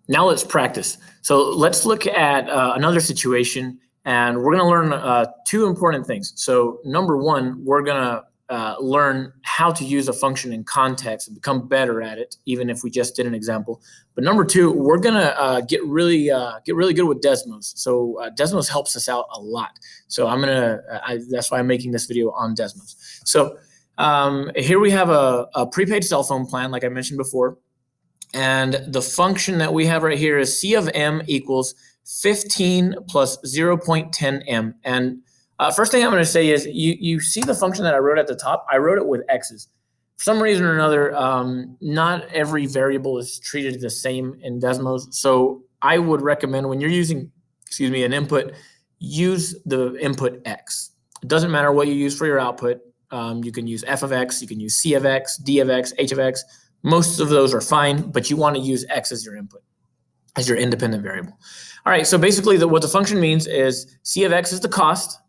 Now let's practice. So let's look at another situation, and we're going to learn two important things. So number one, we're going to learn how to use a function in context and become better at it, even if we just did an example. But number two, we're going to get really good with Desmos. So Desmos helps us out a lot. So that's why I'm making this video on Desmos. So here we have a prepaid cell phone plan, like I mentioned before. And the function that we have right here is C of M equals 15 plus 0.10 M. And first thing I'm going to say is you see the function that I wrote at the top. I wrote it with X's. For some reason or another, not every variable is treated the same in Desmos. So I would recommend when you're using, an input, use the input X. It doesn't matter what you use for your output. You can use F of X, you can use C of X, D of X, H of X. Most of those are fine, but you want to use X as your input, as your independent variable. All right, so basically what the function means is C of X is the cost,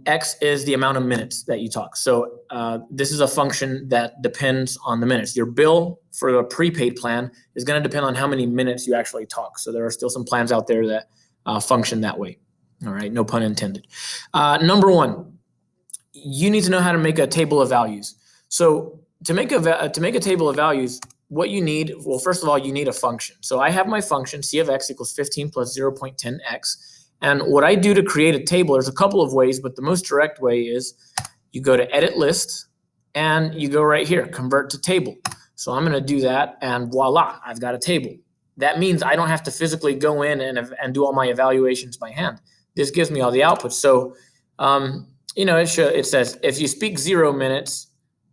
X is the amount of minutes that you talk. So this is a function that depends on the minutes. Your bill for a prepaid plan is going to depend on how many minutes you actually talk. So there are still some plans out there that function that way. All right, no pun intended. Number one, you need to know how to make a table of values. So to make a table of values, what you need, well, first of all, you need a function. So I have my function, C of X equals 15 plus 0.10X. And what I do to create a table, there's a couple of ways, but the most direct way is you go to Edit List, and you go right here, Convert to Table. So I'm going to do that, and voila, I've got a table. That means I don't have to physically go in and do all my evaluations by hand. This gives me all the outputs. So, it says if you speak 0 minutes,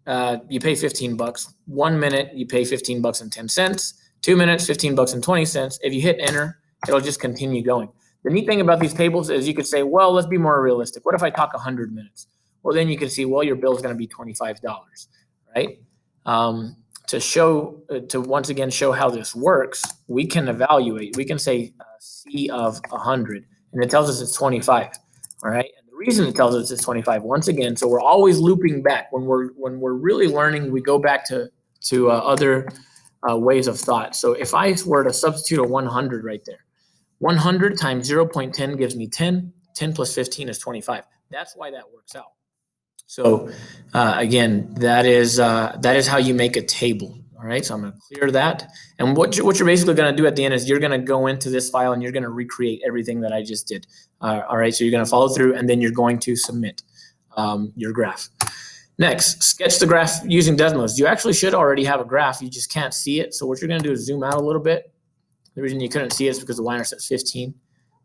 you pay $15. 1 minute, you pay $15.10. 2 minutes, $15.20. If you hit enter, it'll just continue going. The neat thing about these tables is you could say, well, let's be more realistic. What if I talk 100 minutes? Well, then you can see, well, your bill is going to be $25, right? To once again show how this works, we can evaluate. We can say C of 100, and it tells us it's 25, all right? The reason it tells us it's 25, once again, so we're always looping back. When we're really learning, we go back to other ways of thought. So if I were to substitute a 100 right there, 100 times 0.10 gives me 10. 10 plus 15 is 25. That's why that works out. So again, that is how you make a table. All right, so I'm going to clear that. And what you're basically going to do at the end is you're going to go into this file and you're going to recreate everything that I just did. All right, so you're going to follow through, and then you're going to submit your graph. Next, sketch the graph using Desmos. You actually should already have a graph. You just can't see it. So what you're going to do is zoom out a little bit. The reason you couldn't see it is because the line says 15.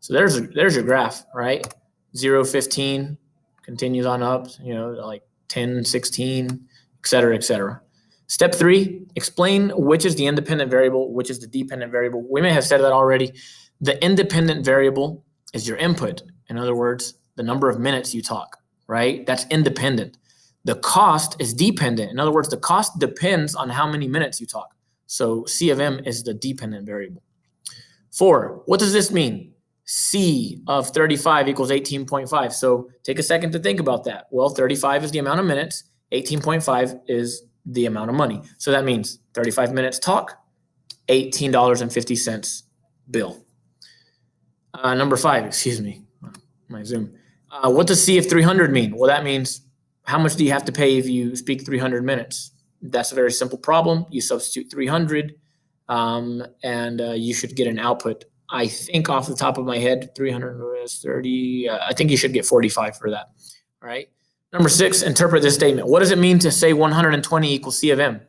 So there's your graph, right? 0, 15, continues on up, like 10, 16, et cetera, et cetera. Step 3, explain which is the independent variable, which is the dependent variable. We may have said that already. The independent variable is your input. In other words, the number of minutes you talk, right? That's independent. The cost is dependent. In other words, the cost depends on how many minutes you talk. So C of M is the dependent variable. 4, what does this mean? C of 35 equals 18.5. So take a second to think about that. Well, 35 is the amount of minutes. 18.5 is the amount of money. So that means 35 minutes talk, $18.50 bill. Number 5, excuse me, my Zoom. What does C of 300 mean? Well, that means how much do you have to pay if you speak 300 minutes? That's a very simple problem. You substitute 300, and you should get an output. I think off the top of my head, 300 is 30. I think you should get 45 for that. All right. Number 6, interpret this statement. What does it mean to say 120 equals C of M?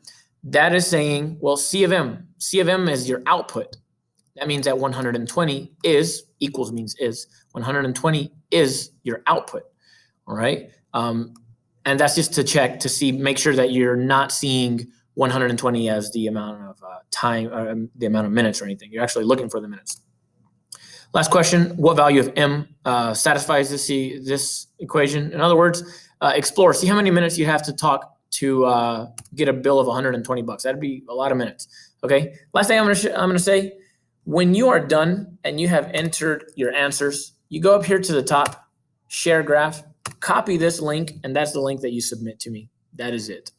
That is saying, well, C of M is your output. That means that 120 equals means is. 120 is your output. All right. And that's just to check to see, make sure that you're not seeing 120 as the amount of time, or the amount of minutes or anything. You're actually looking for the minutes. Last question, what value of M satisfies this equation? In other words, explore, see how many minutes you have to talk to get a bill of $120. That'd be a lot of minutes, okay? Last thing I'm gonna say, when you are done and you have entered your answers, you go up here to the top, share graph, copy this link, and that's the link that you submit to me. That is it.